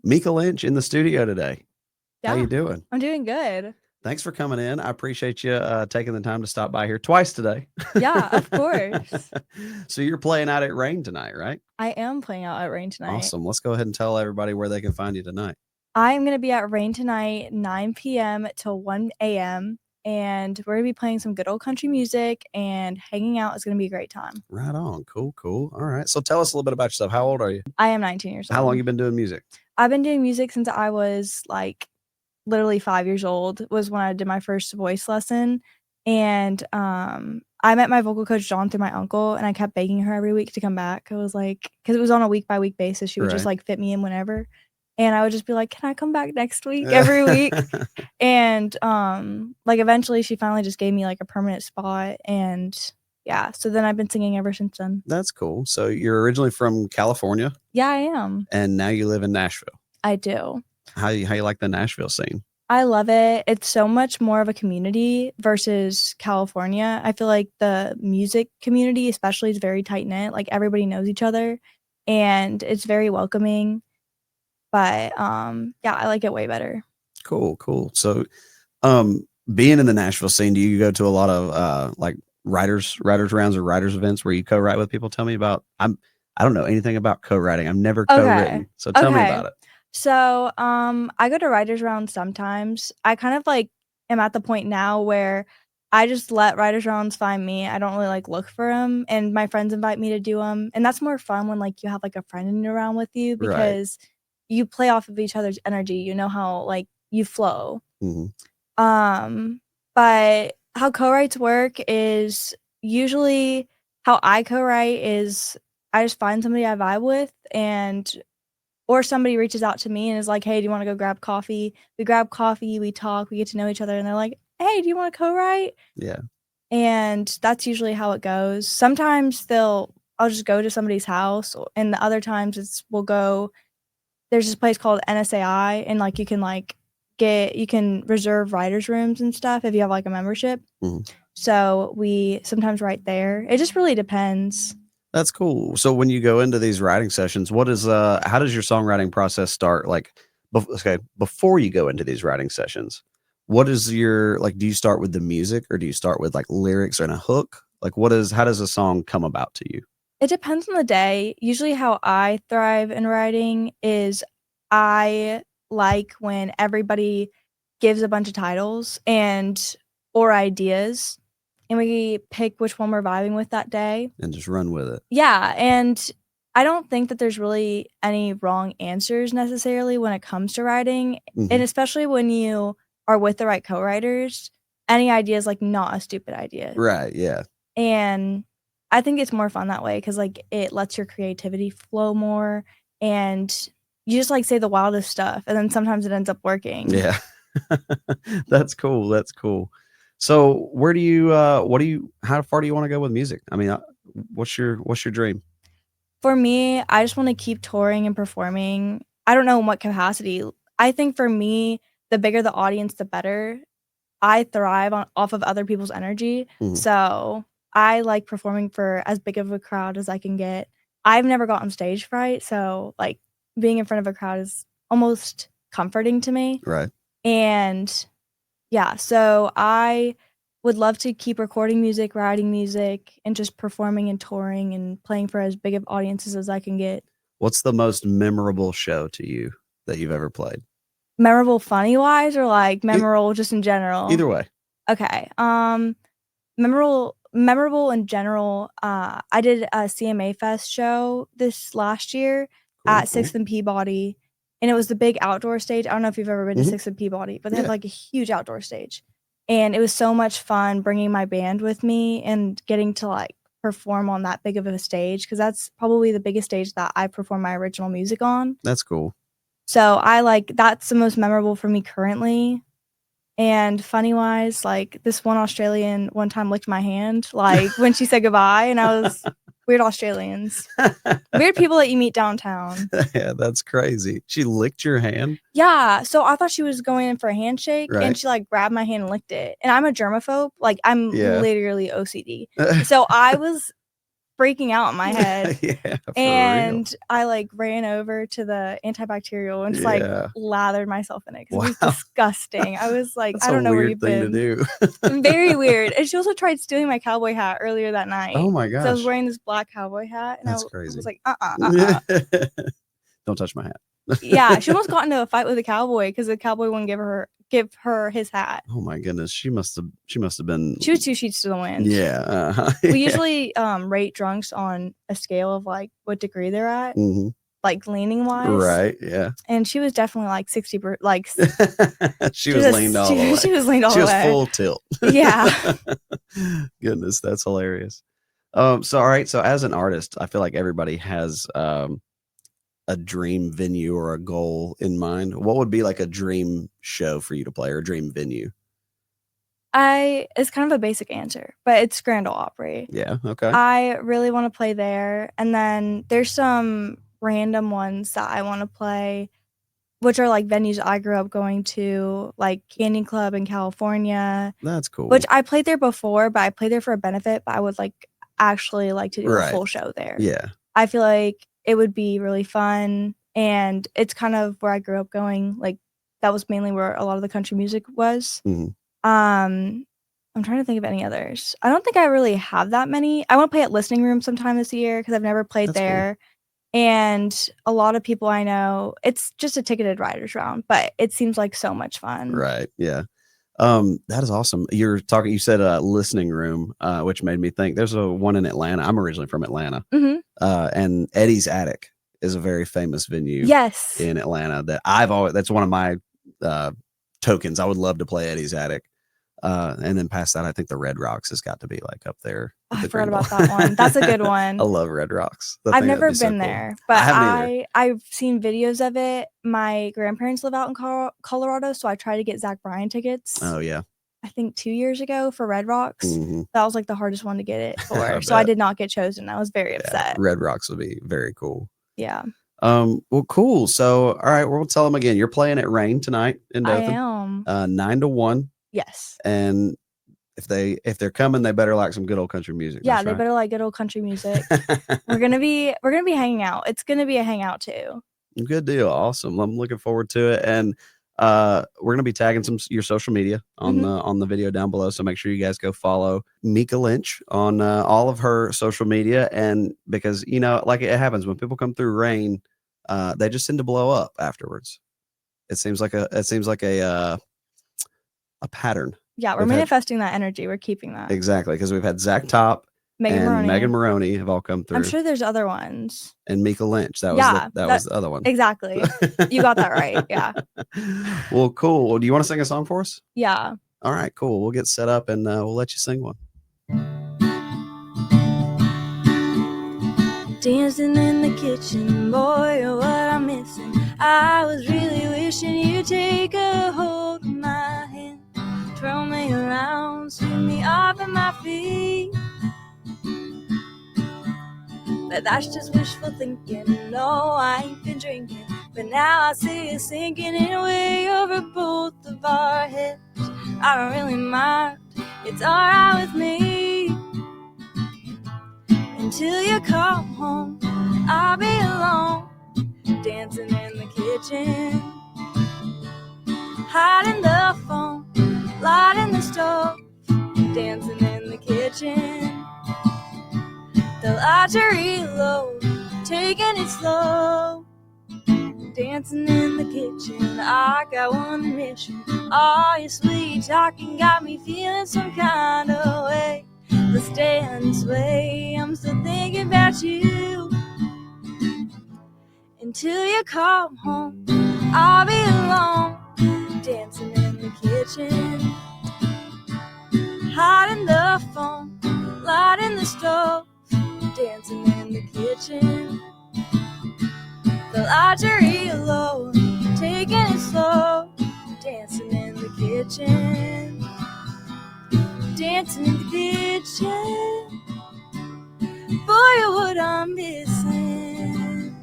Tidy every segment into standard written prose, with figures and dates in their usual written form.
Mika Lynch in the studio today. How you Yeah, doing? I'm doing good. Thanks for coming in. I appreciate you taking the time to stop by here twice today. Yeah, of course. So you're playing out at Rain tonight, right? I am playing out at Rain tonight. Awesome. Let's go ahead and tell everybody where they can find you tonight. I'm going to be at Rain tonight, 9 p.m. till 1 a.m. And we're going to be playing some good old country music and hanging out. It's going to be a great time. Right on. Cool, cool. All right. So tell us a little bit about yourself. How old are you? I am 19 years How long old. you been doing music? I've been doing music since I was like literally 5 years old, was when I did my first voice lesson. And I met my vocal coach John through my uncle, and I kept begging her every week to come back. I was like, because it was on a week by week basis, she would just Right. like fit me in whenever, and I would just be like, "Can I come back next week?" every week. And like eventually, she finally just gave me like a permanent spot, and yeah, so then I've been singing ever since then. That's cool. So you're originally from California Yeah, I am. and now you live in Nashville. I do. How you like the Nashville scene? I love it. It's so much more of a community versus California. I feel like the music community especially is very tight-knit, like, everybody knows each other, and it's very welcoming, but, yeah, I like it way better. Cool, cool. So, being in the Nashville scene, do you go to a lot of like writers rounds or writers events where you co-write with people? Tell me about. I don't know anything about co-writing. I've never Okay, co-written, so tell me okay. about it. So, I go to writers' rounds sometimes. I kind of, like, am at the point now where I just let writers' rounds find me. I don't really, like, look for them, and my friends invite me to do them, and that's more fun when, like, you have, like, a friend in your round with you Right. because you play off of each other's energy. You know how, like, you flow. Mhm. Um, but how co-writes work is usually how I co-write is I just find somebody I vibe with, and or somebody reaches out to me and is like, "Hey, do you wanna go grab coffee?" We grab coffee, we talk, we get to know each other, and they're like, "Hey, do you wanna co-write?" Yeah. And that's usually how it goes. Sometimes I'll just go to somebody's house, and the other times we'll go there's this place called NSAI, and, like, you can reserve writers' rooms and stuff if you have, like, a membership. Mhm. So, we sometimes write there. It just really depends. That's cool. So when you go into these writing sessions, what is how does your songwriting process start? Like, okay, before you go into these writing sessions, what is your like? Do you start with the music, or do you start with like lyrics and a hook? Like, how does a song come about to you? It depends on the day. Usually how I thrive in writing is I like when everybody gives a bunch of titles and or ideas, and we pick which one we're vibing with that day. And just run with it. Yeah, and I don't think that there's really any wrong answers necessarily when it comes to writing, and Mhm. especially when you are with the right co-writers, any idea is, like, not a stupid idea. Right, yeah. And I think it's more fun that way because, like, it lets your creativity flow more, and you just, like, say the wildest stuff, and then sometimes it ends up working. Yeah. That's cool, that's cool. So, how far do you wanna go with music? I mean, what's your dream? For me, I just wanna keep touring and performing. I don't know in what capacity. I think for me, the bigger the audience, the better. I thrive on off of other people's energy, Mhm. so I like performing for as big of a crowd as I can get. I've never gotten stage fright, so, like, being in front of a crowd is almost comforting to me, Right. and yeah, so I would love to keep recording music, writing music, and just performing and touring and playing for as big of audiences as I can get. What's the most memorable show to you that you've ever played? Memorable funny-wise or, like, E memorable just in general? Either way. Okay, memorable in general, I did a CMA Fest show this last year Cool, at cool. 6th and Peabody, and it was the big outdoor stage. I don't know if you've ever been to Mhm. 6th and Peabody, but they have, Yeah. like, a huge outdoor stage, and it was so much fun bringing my band with me and getting to, like, perform on that big of a stage because that's probably the biggest stage that I perform my original music on. That's cool. So, that's the most memorable for me currently. And funny-wise, like, this one Australian one time licked my hand, like, when she said goodbye, and I was weird Australians. Weird people that you meet downtown. Yeah, that's crazy. She licked your hand? Yeah, so I thought she was going in for a handshake, and Right. she, like, grabbed my hand and licked it, and I'm a germaphobe, like, I'm Yeah. literally OCD. So I was freaking out in my head. Yeah, for And real. I like ran over to the antibacterial and just like Yeah. lathered myself in it because it was Wow. disgusting. I was like, That's I a don't know where weird you've thing to been. do. Very weird. And she also tried stealing my cowboy hat earlier that night. Oh my So I was gosh. wearing this black cowboy hat, and I That's was crazy. like, uh. Don't touch my hat. Yeah, she almost got into a fight with a cowboy because the cowboy wouldn't give her his hat. Oh my goodness. She must have been. She was 2 sheets to the wind. Yeah. We Yeah. usually rate drunks on a scale of like what degree they're at, Mhm. like leaning wise. Right. Yeah. And she was definitely like 60 like She was leaned all the way. she was leaned all She the was way. full tilt. Yeah. Goodness, that's hilarious. So all right. So as an artist, I feel like everybody has a dream venue or a goal in mind. What would be like a dream show for you to play or a dream venue? It's kind of a basic answer, but it's Grand Ole Opry. Yeah. Okay. I really want to play there. And then there's some random ones that I want to play, which are like venues I grew up going to, like Canyon Club in California, That's cool. which I played there before, but I played there for a benefit, but I would like actually like to do a Right. full show there. Yeah. I feel like it would be really fun, and it's kind of where I grew up going. Like that was mainly where a lot of the country music was. Mhm. I'm trying to think of any others. I don't think I really have that many. I want to play at Listening Room sometime this year because I've never played That's cool. there. And a lot of people I know, it's just a ticketed writers round, but it seems like so much fun. Right. Yeah. That is awesome. You said Listening Room, which made me think there's a one in Atlanta. I'm originally from Atlanta. Mhm. And Eddie's Attic is a very famous venue Yes. in Atlanta that that's one of my tokens. I would love to play Eddie's Attic. And then past that, I think the Red Rocks has got to be like up there. Oh, I forgot about that one. That's a good one. I love Red Rocks. I've never been there, but I haven't either. I've seen videos of it. My grandparents live out in Colorado, so I tried to get Zach Bryan tickets. Oh yeah. I think 2 years ago for Red Rocks. Mhm. That was like the hardest one to get it for. So bet. I did not get chosen. I was very upset. Red Rocks would be very cool. Yeah. Well, cool. So, all right, we'll tell them again. You're playing at Rain tonight in I Dothan. am. 9 to 1. Yes. And if they're coming, they better like some good old country music. Yeah, That's they right. better like good old country music. We're gonna be hanging out. It's gonna be a hangout too. Good deal. Awesome. I'm looking forward to it. And we're gonna be tagging your social media on the video down below. So make sure you guys go follow Mika Lynch on all of her social media. And because like it happens when people come through Rain, they just tend to blow up afterwards. It seems like a pattern. Yeah, we're manifesting that energy. We're keeping that. Exactly, because we've had Zach Top and Megan Maroney have all come through. I'm sure there's other ones. And Mika Lynch. That was the other one. Exactly. You got that right. Yeah. Well, cool. Well, do you want to sing a song for us? Yeah. All right, cool. We'll get set up and we'll let you sing one. Dancing in the kitchen, boy, you're what I'm missing. I was really wishing you'd take a hold of my hand, twirl me around, sweep me off at my feet. But that's just wishful thinking. No, I ain't been drinking, but now I see it sinking in way over both of our heads. I don't really mind, it's alright with me. Until you come home, I'll be alone, dancing in the kitchen, hiding the phone, lighting the stove, dancing in the kitchen. The lights are reload, taking it slow, dancing in the kitchen. I got one mission, all your sweet talking got me feeling some kind of way. Let's dance this way, I'm still thinking about you. Until you come home, I'll be alone, dancing in the kitchen, hiding the phone, lighting the stove, dancing in the kitchen. The lights are real low, taking it slow, dancing in the kitchen. Dancing in the kitchen, boy, you're what I'm missing.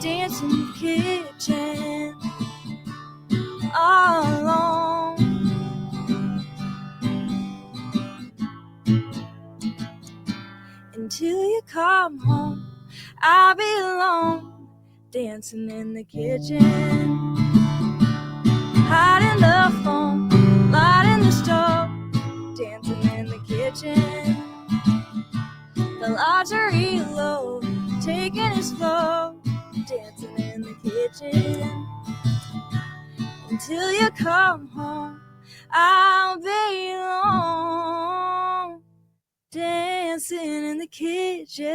Dancing in the kitchen, all alone. Until you I belong, dancing in the kitchen, hiding the phone, lighting the stove, dancing in the kitchen. The lights are low, taking it slow, dancing in the kitchen. Until you come home, I'll be alone, dancing in the kitchen.